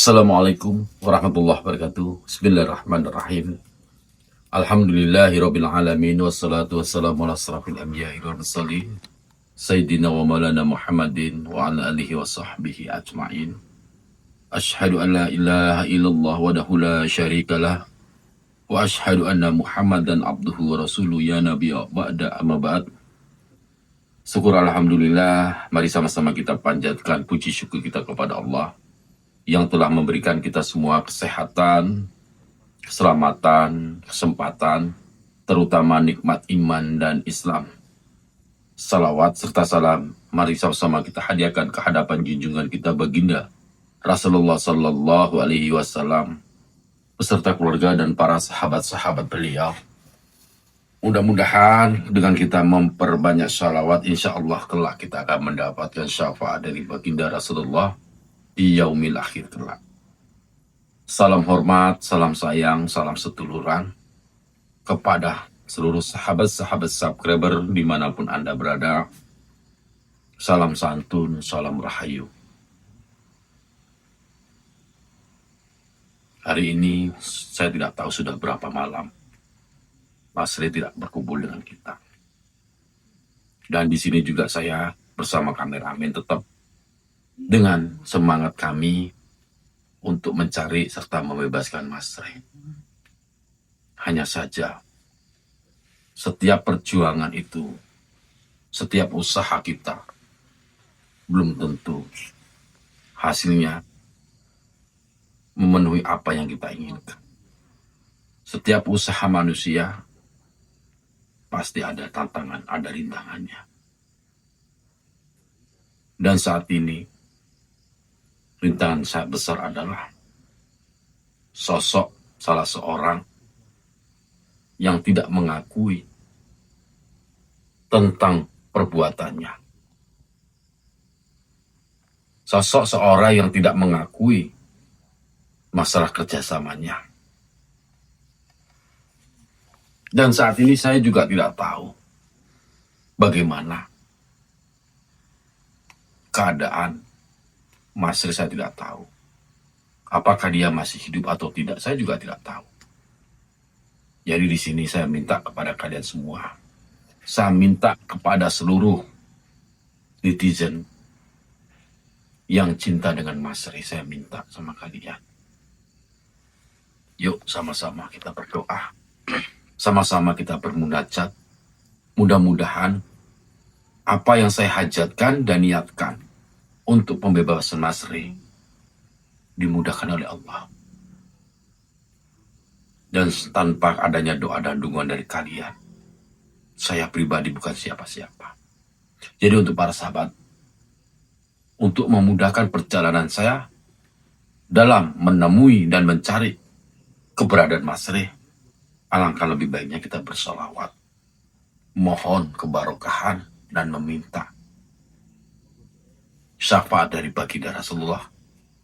Assalamualaikum warahmatullahi wabarakatuh. Bismillahirrahmanirrahim. Alhamdulillahirabbil alamin wassalatu wassalamu ala asrafil anbiya'i wal mursalin sayyidina wa maulana Muhammadin wa ala alihi wa sahbihi ajma'in. Asyhadu an la ilaha illallah wahdahu la syarikalah wa asyhadu anna Muhammadan abduhu wa rasuluhu ya nabiyya ba'da amma ba'd. Syukur alhamdulillah, mari sama-sama kita panjatkan puji syukur kita kepada Allah yang telah memberikan kita semua kesehatan, keselamatan, kesempatan, terutama nikmat iman dan Islam. Salawat serta salam, mari sama-sama kita hadiahkan ke hadapan junjungan kita baginda Rasulullah Sallallahu Alaihi Wasallam beserta keluarga dan para sahabat-sahabat beliau. Mudah-mudahan dengan kita memperbanyak salawat, insya Allah kelak kita akan mendapatkan syafaat dari baginda Rasulullah di yaumil akhir kelak. Salam hormat, salam sayang, salam setuluran kepada seluruh sahabat-sahabat subscriber dimanapun Anda berada. Salam santun, salam rahayu. Hari ini saya tidak tahu sudah berapa malam Mas Ri tidak berkumpul dengan kita. Dan di sini juga saya bersama kameramen tetap dengan semangat kami untuk mencari serta membebaskan Mas Ri. Hanya saja, setiap perjuangan itu, setiap usaha kita, belum tentu hasilnya memenuhi apa yang kita inginkan. Setiap usaha manusia, pasti ada tantangan, ada rintangannya. Dan saat ini, rintangan sangat besar adalah sosok salah seorang yang tidak mengakui tentang perbuatannya. Sosok seorang yang tidak mengakui masalah kerjasamanya. Dan saat ini saya juga tidak tahu bagaimana keadaan Mas Ri, saya tidak tahu. Apakah dia masih hidup atau tidak, saya juga tidak tahu. Jadi di sini saya minta kepada kalian semua. Saya minta kepada seluruh netizen yang cinta dengan Mas Ri, saya minta sama kalian. Yuk sama-sama kita berdoa. Sama-sama kita bermunajat. Mudah-mudahan apa yang saya hajatkan dan niatkan untuk pembebasan Mas Ri dimudahkan oleh Allah. Dan tanpa adanya doa dan dukungan dari kalian, saya pribadi bukan siapa-siapa. Jadi untuk para sahabat, untuk memudahkan perjalanan saya dalam menemui dan mencari keberadaan Mas Ri, alangkah lebih baiknya kita bersolawat, mohon kebarokahan dan meminta syafaat dari baginda Rasulullah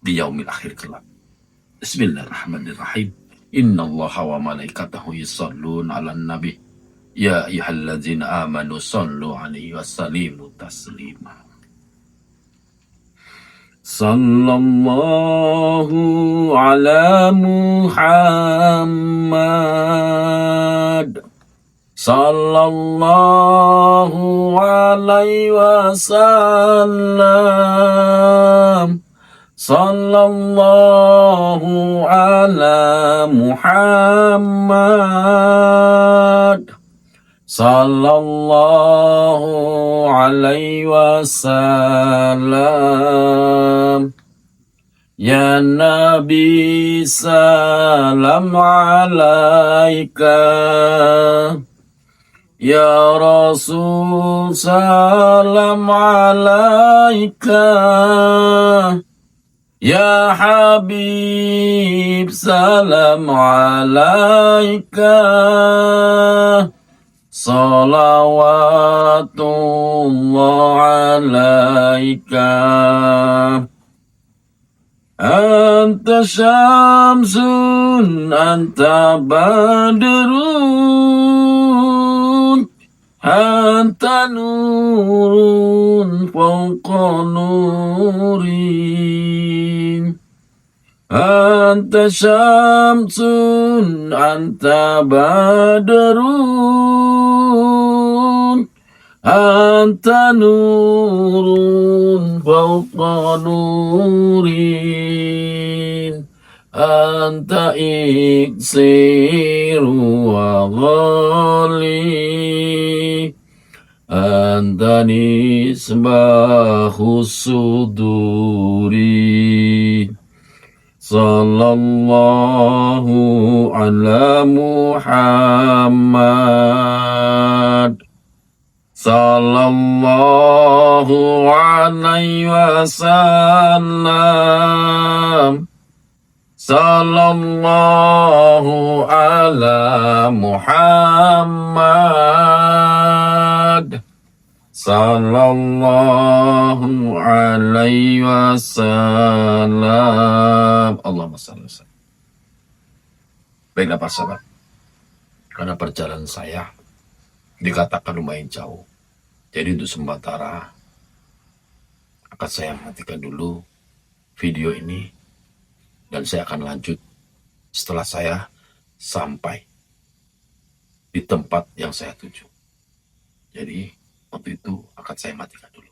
di yaumil akhir kelak. Bismillahirrahmanirrahim. Innallaha wa malaikatahu yusholluna 'alan nabi ya ayyuhalladzina amanu shollu 'alaihi wasallimu taslima. Sallallahu ala Muhammad sallallahu alaihi wasallam. Sallallahu ala Muhammad sallallahu alaihi wasallam. Ya Nabi salam alaika, ya Rasul salam alaika, ya Habib salam alaika, salawatullah alaika. Anta syamsun, anta badrun, anta nurun fawqa nurin. Anta syamsun, anta badrun, anta nurun fawqa nurin, anta iksiru wa ghali, anta nisbahus suduri. Sallallahu ala Muhammad, sallallahu alaihi wasallam, sallallahu ala Muhammad, sallallahu alaihi wasallam. Allahumma salli wa sallam. Baiklah para sahabat, karena perjalanan saya dikatakan lumayan jauh, jadi untuk sementara akan saya matikan dulu video ini, dan saya akan lanjut setelah saya sampai di tempat yang saya tuju. Jadi waktu itu akan saya matikan dulu.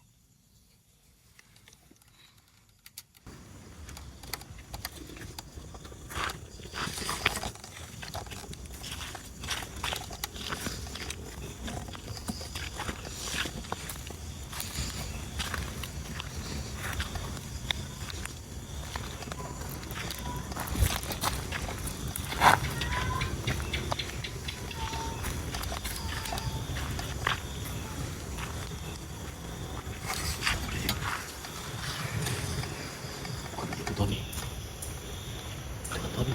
Tony, Tony.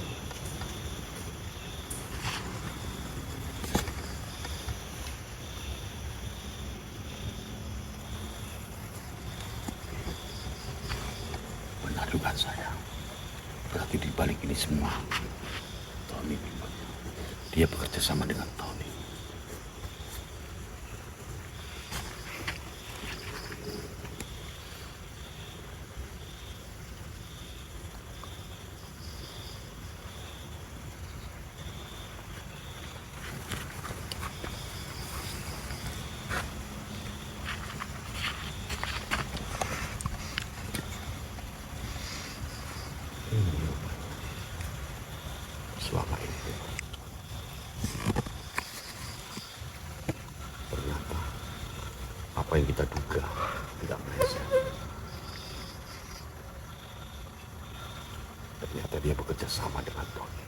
Benar dugaan saya. Berarti di balik ini semua, Tony, dia bekerja sama dengan Tony. Selama ini ternyata apa yang kita duga tidak meleset. Ternyata dia bekerja sama dengan Tony.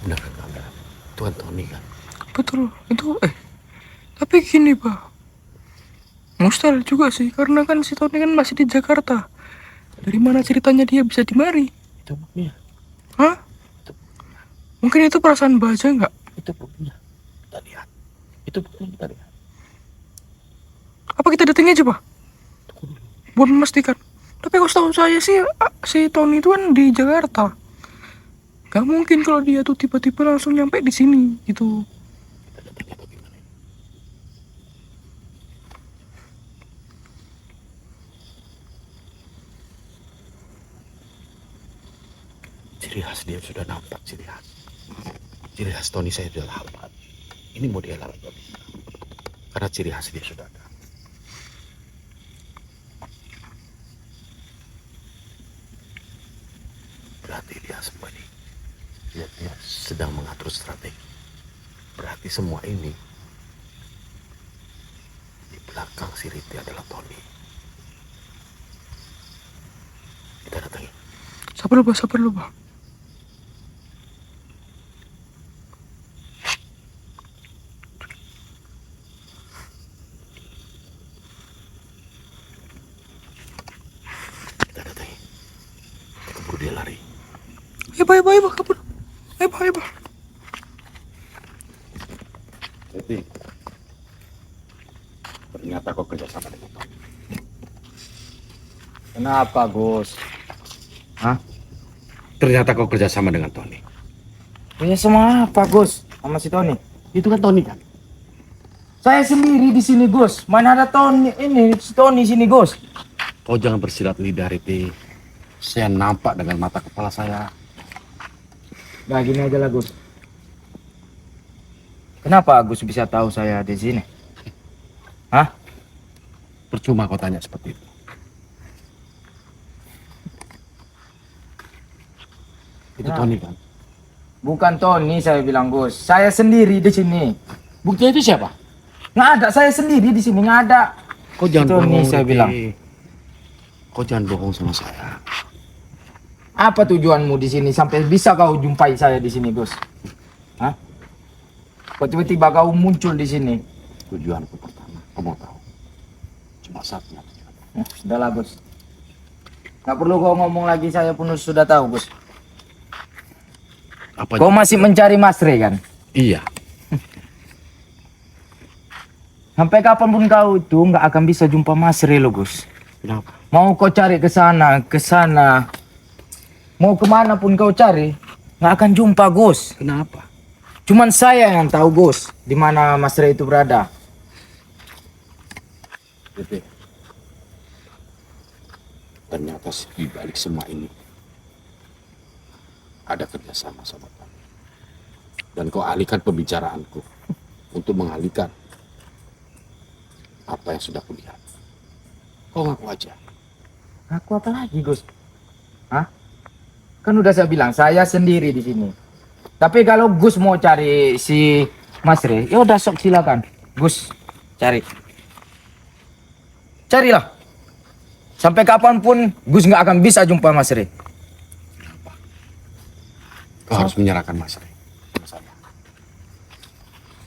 Benar kan Anda? Tuan Tony kan? Betul, itu tapi gini Pak, mustahil juga sih, karena kan si Tony kan masih di Jakarta. Dari mana ceritanya dia bisa di mari? Itu buktinya. Hah? Mungkin itu perasaan baja nggak? Itu buktinya. Kita lihat. Itu buktinya kita lihat. Apa kita datang aja Pak? Buat memastikan. Tapi kalau setahu saya sih, si Tony itu kan di Jakarta. Gak mungkin kalau dia tuh tiba-tiba langsung nyampe di sini gitu. Kita datangnya bagaimana? Ciri khas dia sudah nampak, ciri khas. Ciri khas Tony saya sudah hafal. Ini mau dia lawan gak bisa. Karena ciri khas dia sudah ada. Berarti dia sembunyi. Dia sedang mengatur strategi. Berarti semua ini di belakang si Riti adalah Tony. Kita datangi. Sabar lu Pak. Kita datangi. Kita keburu dia lari. Ayo Pak, kabur. Ayo Pak. Riti, ternyata kau kerjasama dengan Tony. Kenapa, Gus? Hah? ternyata kau kerjasama dengan Tony. Punya sama apa, Gus? Sama si Tony. Itu kan Tony kan? Saya sendiri di sini, Gus. Mana ada Tony ini, si Tony sini, Gus. Kau jangan bersilat lidah, Riti. Saya nampak dengan mata kepala saya. Nah, gini aja lah, Gus. Kenapa Gus bisa tahu saya di sini? Hah? Percuma kau tanya seperti itu. Itu Nah. Tony kan? Bukan Tony, saya bilang, Gus. Saya sendiri di sini. Buktinya itu siapa? Nggak ada, saya sendiri di sini, nggak ada. Kau jangan Tony, bohong, saya Riti. bilang. Kau jangan bohong sama saya. Apa tujuanmu di sini sampai bisa kau jumpai saya di sini, Gus? Hah? Kok tiba-tiba kau muncul di sini? Tujuanku pertama, kau mau tahu? Cuma satunya tujuan. Sudahlah, Gus. Nggak perlu kau ngomong lagi, saya pun sudah tahu, Gus. Apa? Kau masih mencari Mas Re, kan? Iya. Sampai kapanpun kau itu nggak akan bisa jumpa Mas Re lo, Gus. Kenapa? Mau kau cari ke sana, mau kemana pun kau cari, nggak akan jumpa, Gus. Kenapa? Cuman saya yang tahu, Gus, di mana Mas Re itu berada. Riti. Ternyata di balik semua ini ada kerjasama sama kamu. Dan kau alihkan pembicaraanku untuk mengalihkan apa yang sudah kulihat. Kau ngaku aja. Aku apa lagi, Gus? Hah? Kan udah saya bilang, saya sendiri di sini. Tapi kalau Gus mau cari si Mas Re, ya udah sok silakan. Gus, cari. Carilah. Sampai kapanpun Gus nggak akan bisa jumpa Mas Re. Kau harus menyerahkan Mas Re sama saya.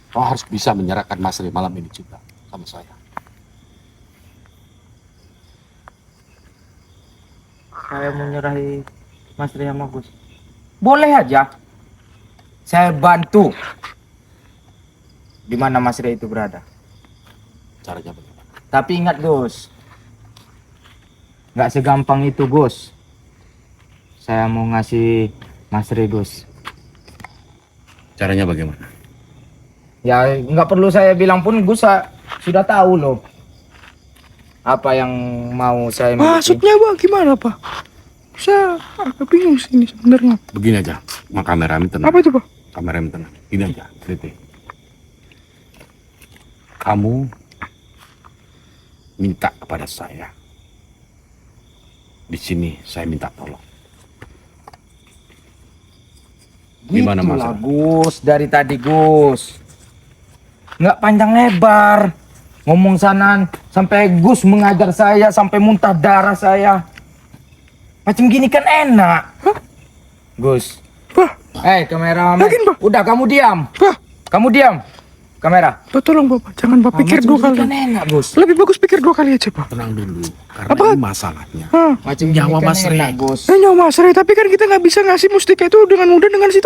Kau harus bisa menyerahkan Mas Re malam ini juga sama saya. Saya mau nyerahi Mas Re sama Gus. Boleh aja. Saya bantu. Di mana Mas Re itu berada. Caranya bagaimana? Tapi ingat, Gus. Nggak segampang itu, Gus. Saya mau ngasih Mas Re, Gus. Caranya bagaimana? Ya nggak perlu saya bilang pun Gus sudah tahu loh. Apa yang mau saya miliki. Maksudnya Pak gimana Pak? Saya agak bingung sih ini sebenarnya. Begini aja, sama kameramen tenang. Apa itu Pak? Kameramen tenang. Gini aja, Riti. Kamu minta kepada saya. Di sini saya minta tolong. Gimana Gitulah, Mas? Gus, dari tadi Gus. Nggak panjang lebar. Ngomong sana sampai Gus mengajar saya sampai muntah darah saya. Macam gini kan enak. Hah? Gus. Pak, Kameramen. Yakin, Pak? Udah kamu diam. Pak, Kamu diam. Kamera. Pak tolong Bapak, jangan Pak pikir Macam dua gini kali. kan enak, Gus. Lebih bagus pikir dua kali aja Pak. Tenang dulu, karena Apa? ini masalahnya. Hah. Macam Nyawa gini kan Mas Re. enak, Gus. Nyawa Mas Re, tapi kan kita nggak bisa ngasih mustika itu dengan mudah dengan si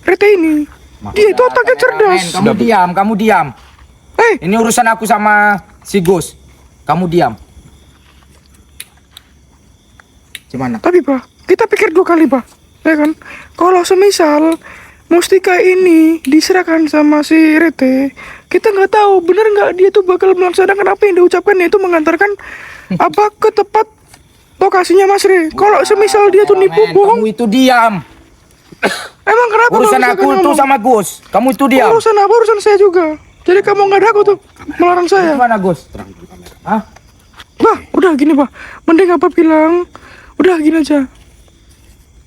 Rete ini. Dia itu otaknya cerdas. Kamu diam, kamu diam. Eh, Ini urusan aku sama si Gus. Kamu diam. Gimana? tapi Pak, kita pikir dua kali Pak. Ya kan? Kalau semisal mustika ini diserahkan sama si Rete, kita nggak tahu bener nggak dia tuh bakal melaksanakan apa yang diucapkan, yaitu mengantarkan apa ke tempat lokasinya Mas Re. Kalau semisal dia tuh nipu Men, bohong, kamu itu diam. emang kenapa Urusan Bang, aku misalkan tuh ngomong? sama Gus. Kamu itu diam. Urusan apa? Urusan saya juga. Jadi kamu nggak ada aku tuh melarang saya. Gimana, Gus? Terang dulu kamera. Hah? Bah, udah gini Pak. Mending apa bilang, udah gini aja.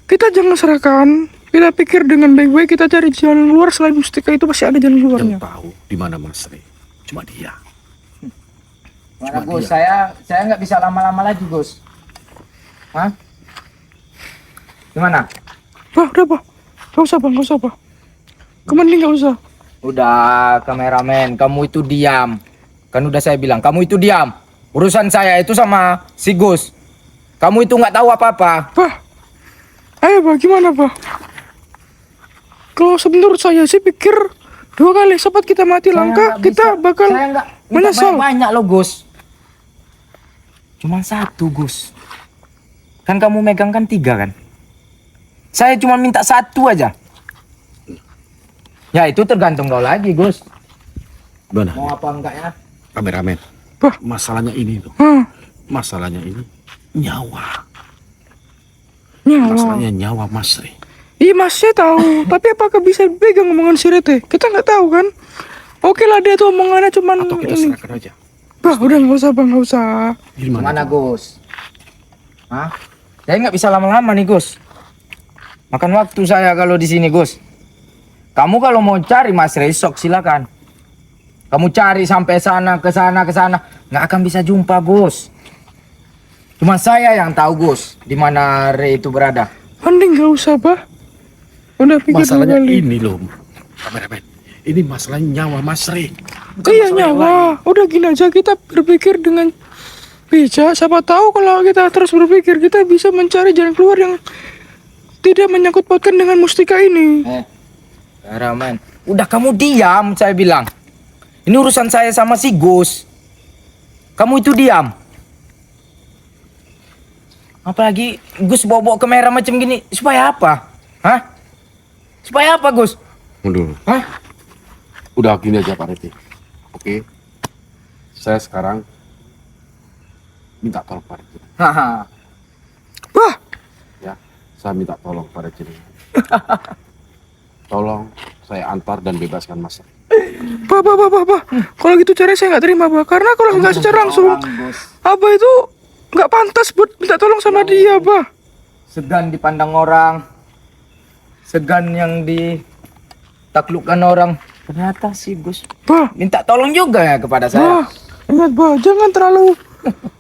Kita jangan serahkan. Kita pikir dengan baik-baik, kita cari jalan luar. Selain mustika itu pasti ada jalan luarnya. Yang tahu di mana Mas Re, cuma dia. Gimana, Cuma Gus? dia. Saya nggak bisa lama-lama lagi, Gus. Hah? Gimana? Bah, udah Pak. Gak usah Bang, gak usah Pak. Mending gak usah. Udah, kameramen, kamu itu diam. Kan udah saya bilang, kamu itu diam. Urusan saya itu sama si Gus. Kamu itu nggak tahu apa-apa. Bah, ayo Pak, gimana Pak? Kalau menurut saya sih pikir dua kali. Sempat kita mati langka, kita bakal saya nggak minta menyesal. banyak loh, Gus. Cuma satu, Gus. Kan kamu megang kan 3 kan? Saya cuma minta satu aja. Ya itu tergantung kau lagi, Gus. Benar. Mau apa enggak ya? Kameramen. Bah. Masalahnya ini tuh. Hmm. Masalahnya ini nyawa. Nyawa. Masalahnya nyawa Mas Rey. Iya mas saya tahu, tapi apakah bisa pegang omongan si Rete? Kita nggak tahu kan. Oke lah dia tuh omongannya cuman Atau kita ini. serahkan aja. Bah udah nggak usah bang, nggak usah. Gimana Gus? Hah? Saya nggak bisa lama-lama nih Gus. Makan waktu saya kalau di sini Gus. Kamu kalau mau cari Mas Rey sok silakan. Kamu cari sampai sana ke sana ke sana, nggak akan bisa jumpa Gus. Cuma saya yang tahu Gus di mana Rey itu berada. Mending nggak usah bah. Udah pikir dua Masalahnya kali. ini loh, kameramen. Ini masalahnya nyawa Mas Rey. Bukan Iya masalah yang lain. nyawa. Udah gini aja kita berpikir dengan bijak. Siapa tahu kalau kita terus berpikir kita bisa mencari jalan keluar yang tidak menyangkut pautkan dengan mustika ini. Ramen, udah kamu diam saya bilang. Ini urusan saya sama si Gus. Kamu itu diam. Apalagi Gus bawa-bawa kamera macam gini supaya apa? Hah? Supaya apa Gus? Mundur. Hah? Udah gini aja Pak Reti. Oke. Saya sekarang minta tolong Pak Reti. Haha. Bah, Ya, saya minta tolong Pak Reti. Tolong saya antar dan bebaskan Mas Rey. bah. Kalau gitu cara saya nggak terima bah. Karena kalau nggak secara langsung, Gus. Abah itu nggak pantas buat minta tolong sama dia bah. Segan dipandang orang. Segan yang ditaklukkan orang. Ternyata si Gus Bah, minta tolong juga ya kepada saya. bah. Ingat bah, jangan terlalu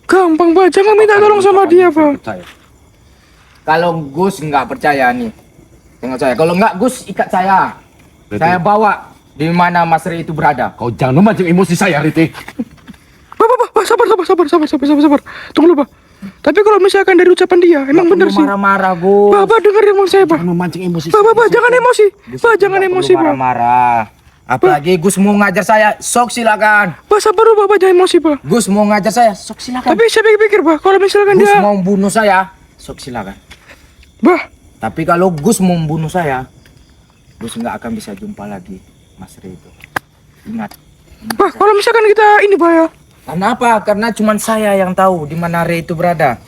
gampang bah. Jangan minta tolong sama dia bah. Percaya. Kalau Gus nggak percaya nih, tengok saya. Kalau nggak Gus ikat saya. Reti. Saya bawa di mana Mas Rey itu berada. Kau jangan memancing emosi saya, Riti. Bah, sabar. Tunggu dulu bah. Tapi kalau misalkan dari ucapan dia, emang Nggak bener perlu sih. marah-marah Gus. Bah, dengar yang mau saya bah. Jangan memancing emosi Bah, jangan emosi. Gus Bah, jangan nggak emosi perlu bah. marah-marah. Apalagi Gus mau ngajar saya, sok silakan. Bah, sabar dulu bah, jangan emosi bah. Gus mau ngajar saya, sok silakan. Tapi saya pikir bah, kalau misalkan Gus dia, mau bunuh saya, sok silakan. bah, Tapi kalau Gus mau bunuh saya, Gus nggak akan bisa jumpa lagi Mas Rey itu. Ingat. bah, kalau misalkan kita ini bah ya. Karena apa? Karena cuma saya yang tahu di mana Rey itu berada.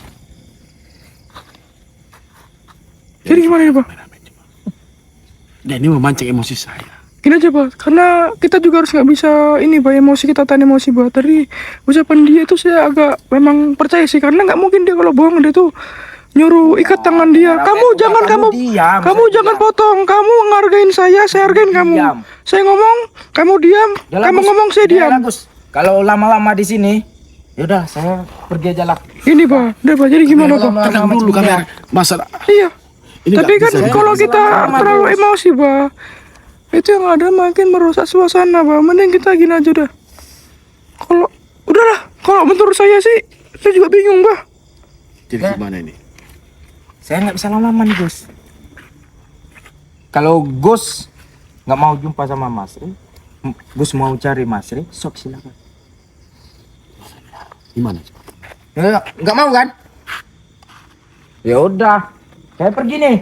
Jadi gimana nih bah? Dia ini memancing emosi saya. Gini aja bah, karena kita juga harus nggak bisa ini bah emosi, kita tahan emosi bah. Dari ucapan dia itu saya agak memang percaya sih, karena nggak mungkin dia kalau bohong dia tuh nyuruh ikat tangan dia. Kamu jangan kamu diam, kamu saya jangan bilang. potong. Kamu ngargain saya hargain kamu. Diam. Saya ngomong, kamu diam. Yalah, Kamu Gus. ngomong, saya diam. Yalah, Gus. Kalau lama-lama di sini, yaudah saya pergi aja lah. Ini bah, udah bah. Jadi gimana bah? Lama-lama Tenang dulu begini kamera. ya. Masalah Iya. ini Tapi nggak kan bisa kalau dibilang. kita lama-lama, terlalu Gus. emosi bah, itu yang ada makin merusak suasana bah. Mending kita gini aja udah. Kalau udahlah, kalau menurut saya sih, saya juga bingung bah. Jadi Ya. gimana ini? Saya nggak bisa lama-lama nih Gus. Kalau Gus nggak mau jumpa sama Mas Rey, Gus mau cari Mas Rey, sok silakan. Gimana? Ya, nggak mau kan? Ya udah, saya pergi nih.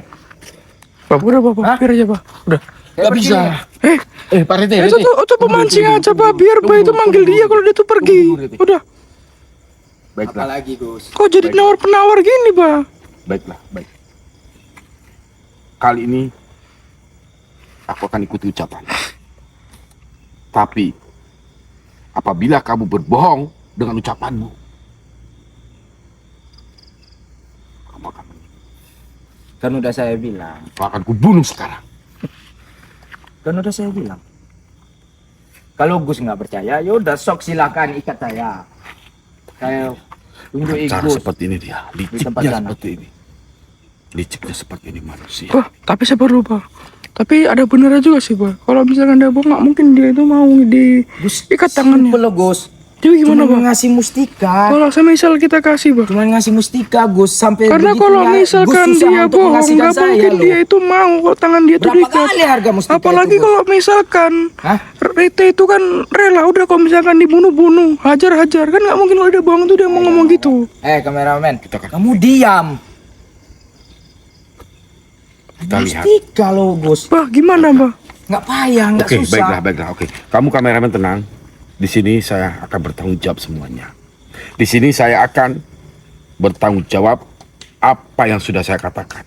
Bah, udah bah, Hah? biar aja bah. Udah. Saya Gak pergi bisa. nih. Pak Riti. Itu pemancing aja bah, biar bah itu manggil dia kalau dia tuh pergi. Udah. Baiklah, Apalagi Gus. Kok jadi penawar-penawar gini bah? baiklah, baik. Kali ini aku akan ikuti ucapan. Tapi apabila kamu berbohong dengan ucapanmu, kamu akan Kan udah saya bilang. aku akan kubunuh sekarang. Kan udah saya bilang. Kalau Gus nggak percaya, ya udah sok silakan ikat saya. Saya tunjukin Cara Gus. seperti ini dia, tempat liciknya sana. seperti ini. Liciknya seperti ini manusia. Bah, tapi saya perlu bah. Tapi ada benernya juga sih bah. Kalau misalkan dia bohong, nggak mungkin dia itu mau Gus diikat tangannya. simple loh, Gus. Jadi gimana Cuma bah? ngasih mustika. Kalau semisal kita kasih bah. Cuma ngasih mustika Gus sampai Karena begitunya, kalau Gus misalkan susah dia untuk bohong, mengasihkan nggak saya mungkin loh. dia itu mau kok tangan dia tuh Berapa diikat. kali harga mustika Apalagi itu, Gus? kalau misalkan Hah? Rete itu kan rela, udah kalau misalkan dibunuh-bunuh, hajar-hajar, kan nggak mungkin kalau dia bohong tuh dia mau ngomong gitu. Kameramen, Kita kan- kamu diam. Kita lihat. Mustika loh Gus. Bah, gimana, Bah? Nggak payah, nggak Oke, susah. baiklah. Oke, kamu kameramen tenang. Di sini saya akan bertanggung jawab semuanya. Di sini saya akan bertanggung jawab apa yang sudah saya katakan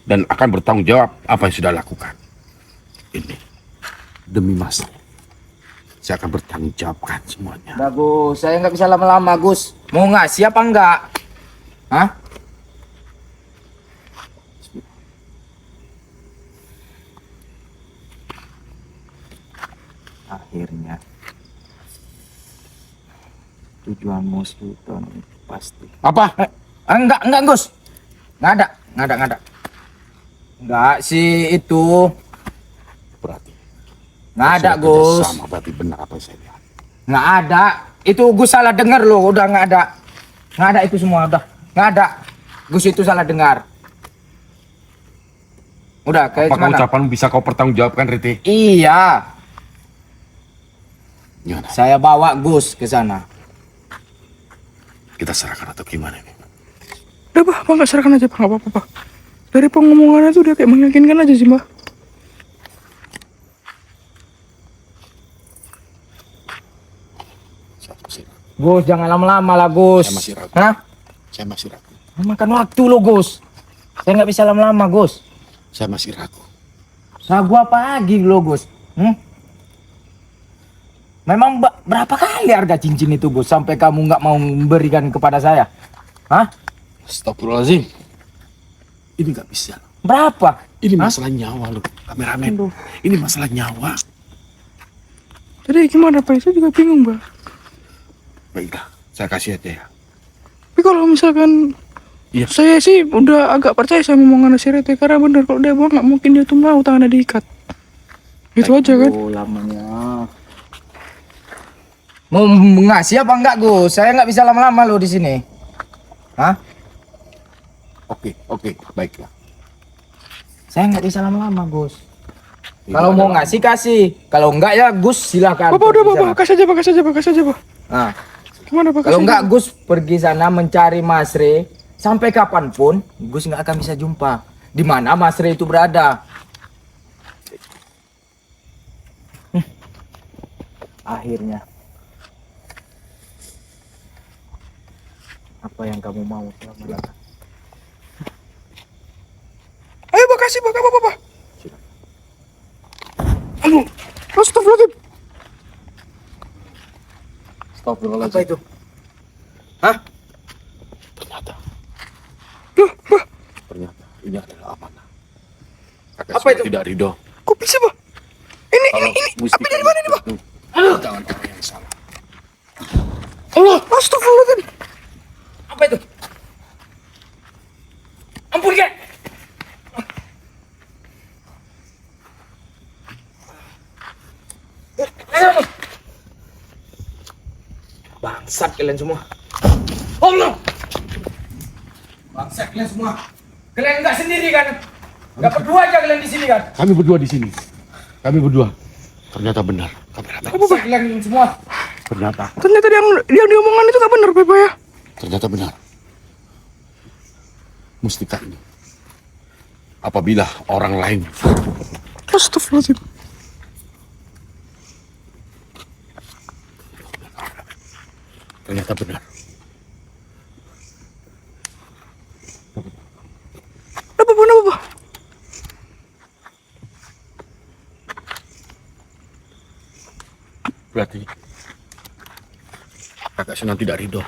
dan akan bertanggung jawab apa yang sudah lakukan. Ini demi Mas. Saya akan bertanggung jawabkan semuanya. Bagus, saya nggak bisa lama-lama Gus. Mau ngasih apa enggak? Hah? Akhirnya tujuanmu Sultan pasti. Apa? Enggak Gus. Nggak ada. Enggak sih itu. Berarti Nggak ada sudah Gus. kerjasama, berarti benar apa yang saya lihat. Nggak ada. Itu Gus salah dengar loh. Udah nggak ada. Nggak ada itu semua. Udah nggak ada. Gus itu salah dengar. Udah kayak Apakah gimana? ucapanmu bisa kau pertanggungjawabkan, Riti? Iya. Gimana? Saya bawa Gus ke sana. Kita serahkan atau gimana ini? Udah, Bah, Bah, nggak serahkan aja, Bah, nggak apa-apa, Bah. Dari pengomongannya tuh dia kayak meyakinkan aja sih, Bah. Saya masih ragu. Gus jangan lama-lama lah Gus. Saya masih ragu. Hah? Saya masih ragu. Makan waktu lo Gus. Saya nggak bisa lama-lama Gus. Saya masih ragu. Ragu apa lagi lo Gus? Memang berapa kali harga cincin itu Gus sampai kamu nggak mau memberikan kepada saya? Hah? Astagfirullahaladzim. Ini nggak bisa. Berapa? Ini Hah? masalah nyawa loh, kameramen. Ini masalah nyawa. Jadi gimana, Pak? Saya juga bingung, Bah. Baiklah, saya kasih aja ya. Tapi kalau misalkan Iya. saya sih udah agak percaya sama omongan si Rete, karena bener kalau dia bohong nggak mungkin dia tuh mau tangannya diikat. Gitu aja kan? Oh lamanya. Mau ngasih apa enggak Gus? Saya nggak bisa lama-lama lo di sini. Hah? Oke, baiklah. Saya nggak bisa lama-lama Gus. Kalau mau ngasih kasih, kalau enggak ya Gus silakan. Bapak udah, pergi Bapak, sana. kasih aja, Pak, kasih aja, Pak, kasih aja, Pak. Nah, Gimana, Pak? kalau Kasih enggak aja. Gus pergi sana mencari Mas Re sampai kapanpun Gus nggak akan bisa jumpa di mana Mas Re itu berada. Akhirnya apa yang kamu mau selama ini? Ayo, Pak, kasih, Pak, apa, Pak? Aduh, astagfirullahaladzim. Apa itu? Hah? Ternyata Loh, Pak, ini adalah amanah. Kakak Apa sudah itu? tidak ridho. kok bisa, Pak? Ini, Kalau apa dari mana ini, Pak? Jangan orang yang salah. Allah, astagfirullahaladzim. Apa itu? Ampun kek. Bangsat kalian semua. Allah. Bangsat kalian semua. Kalian nggak sendiri kan? Nggak berdua aja kalian di sini kan? Kami berdua di sini. Kami berdua. Ternyata benar, kameramen. Bangsat kalian semua. Ternyata Ternyata dia diomongan itu nggak benar, Pak, ya? Ternyata benar. Mustika ini. Apabila orang lain Astagfirullahaladzim. ternyata benar. Apa, Pak? Berarti kakak Sunan tidak ridho.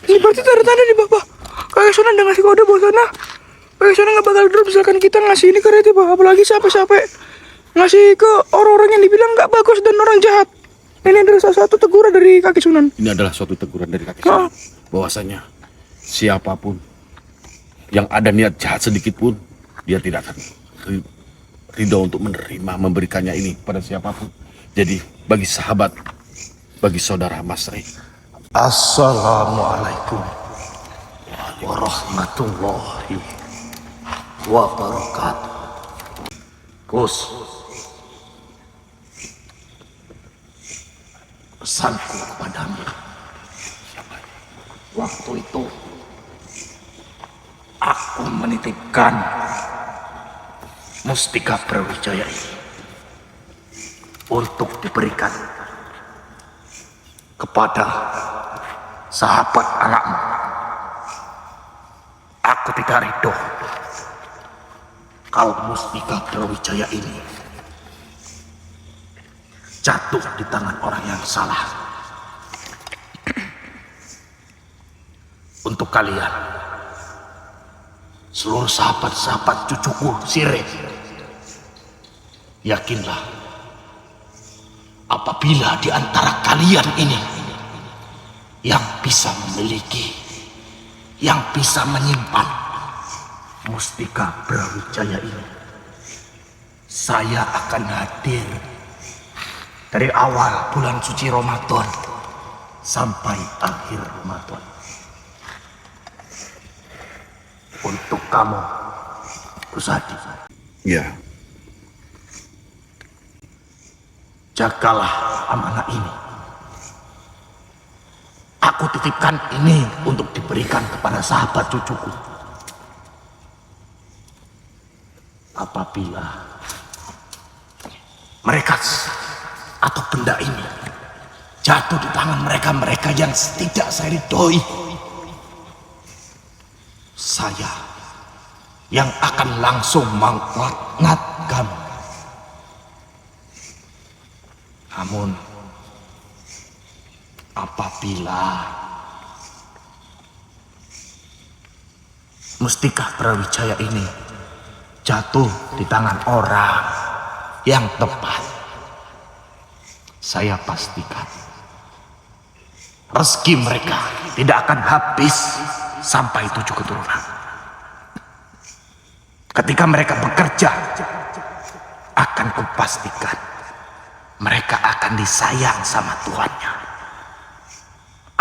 Ini berarti tanda-tanda nih, Bapak. Kakek Sunan udah ngasih kode buat sana. Kakek Sunan nggak bakal drop misalkan kita ngasih ini ke Rete, Pak. Apalagi sampai ngasih ke orang-orang yang dibilang nggak bagus dan orang jahat. Ini adalah salah satu teguran dari kakek Sunan. Ini adalah suatu teguran dari kakek Sunan. Bahwasanya siapapun yang ada niat jahat sedikit pun, dia tidak akan ridho untuk menerima, memberikannya ini pada siapapun. Jadi bagi sahabat, bagi saudara Mas Rey, Assalamualaikum warahmatullahi wabarakatuh. Gus, pesanku kepadamu, Waktu itu aku menitipkan Mustika Brawijaya ini untuk diberikan kepada sahabat anakmu. Aku tidak ridho kalau Mustika Brawijaya ini jatuh di tangan orang yang salah. Untuk kalian, seluruh sahabat-sahabat cucuku Sirih, yakinlah, apabila di antara kalian ini yang bisa memiliki, yang bisa menyimpan Mustika Brawijaya ini, saya akan hadir dari awal bulan suci Ramadan sampai akhir Ramadan untuk kamu, Kusadi. Ya, Jagalah amanah ini. Aku titipkan ini untuk diberikan kepada sahabat cucuku. Apabila mereka atau benda ini jatuh di tangan mereka-mereka yang tidak saya ridhoi, saya yang akan langsung melaknat kamu. Namun apabila Mustika Brawijaya ini jatuh di tangan orang yang tepat, saya pastikan rezeki mereka tidak akan habis sampai 7 keturunan. Ketika mereka bekerja, akan kupastikan mereka akan disayang sama Tuhannya.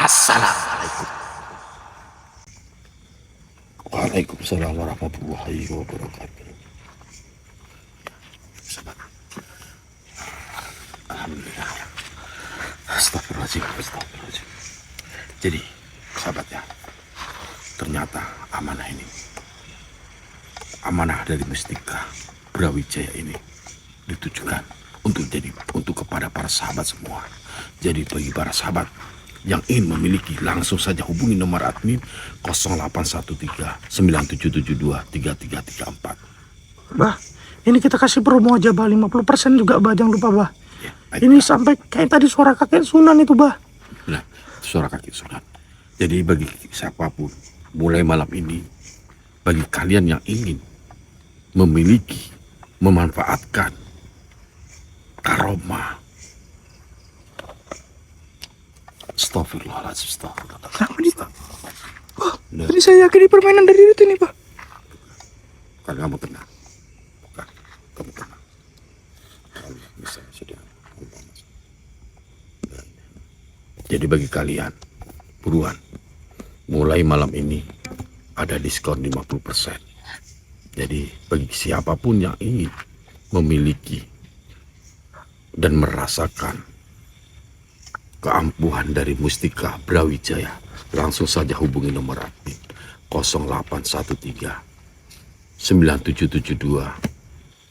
Assalamualaikum. Waalaikumsalam warahmatullahi wabarakatuh. Alhamdulillah. Astagfirullahaladzim. Jadi, sahabat ya, ternyata amanah ini, amanah dari Mustika Brawijaya ini ditujukan untuk kepada para sahabat semua. Jadi bagi para sahabat yang ingin memiliki, langsung saja hubungi nomor admin 0813 9772 3334. Bah, ini kita kasih promo aja bah, 50% juga bah, jangan lupa bah. Ya, Ini sampai kayak tadi suara kakek Sunan itu bah. nah, suara kaki Sunan. Jadi bagi siapapun, mulai malam ini, bagi kalian yang ingin memiliki, memanfaatkan karomah, astagfirullahaladzim, astagfirullahaladzim. Kenapa nih? Wah, tadi saya yakin ini permainan dari itu nih bah. Bukan, kamu tenang. Bukan, kamu tenang. Kamu bisa sudah. Jadi bagi kalian, buruan, mulai malam ini ada diskon 50%. Jadi bagi siapapun yang ingin memiliki dan merasakan keampuhan dari Mustika Brawijaya, langsung saja hubungi nomor admin 0813 9772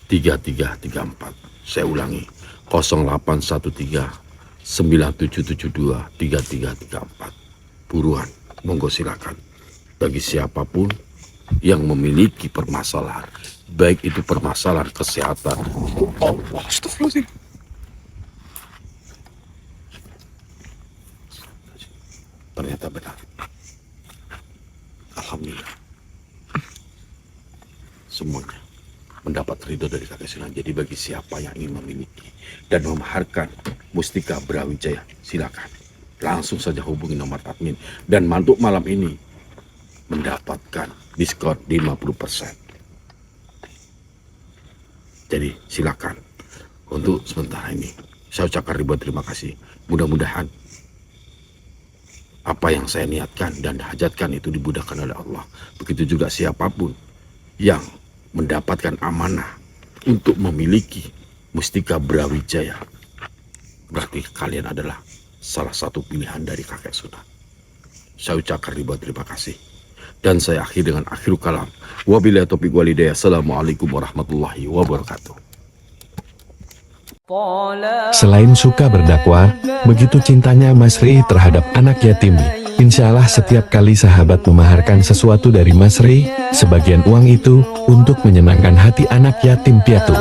3334. Saya ulangi, 0813 9772 3334. Buruan, monggo silakan. Bagi siapapun yang memiliki permasalahan, baik itu permasalahan kesehatan. Allah, Astagfirullahaladzim. ternyata benar. Alhamdulillah. Semuanya mendapat ridho dari kakek Sunan. Jadi bagi siapa yang ingin memiliki dan memaharkan Mustika Brawijaya, silakan langsung saja hubungi nomor admin. Dan untuk malam ini mendapatkan diskon 50%. Jadi silakan. Untuk sementara ini saya ucapkan ribuan terima kasih. Mudah-mudahan apa yang saya niatkan dan hajatkan itu dimudahkan oleh Allah. Begitu juga siapapun yang mendapatkan amanah untuk memiliki Mustika Brawijaya, berarti kalian adalah salah satu pilihan dari kakek Sunan. saya ucapkan ribuan terima kasih. Dan saya akhiri dengan akhirul kalam. Wabillahi taufiq walhidayah. Assalamualaikum warahmatullahi wabarakatuh. Selain suka berdakwah, begitu cintanya Mas Rey terhadap anak yatim. Insya Allah setiap kali sahabat memaharkan sesuatu dari Mas Rey, sebagian uang itu untuk menyenangkan hati anak yatim piatu.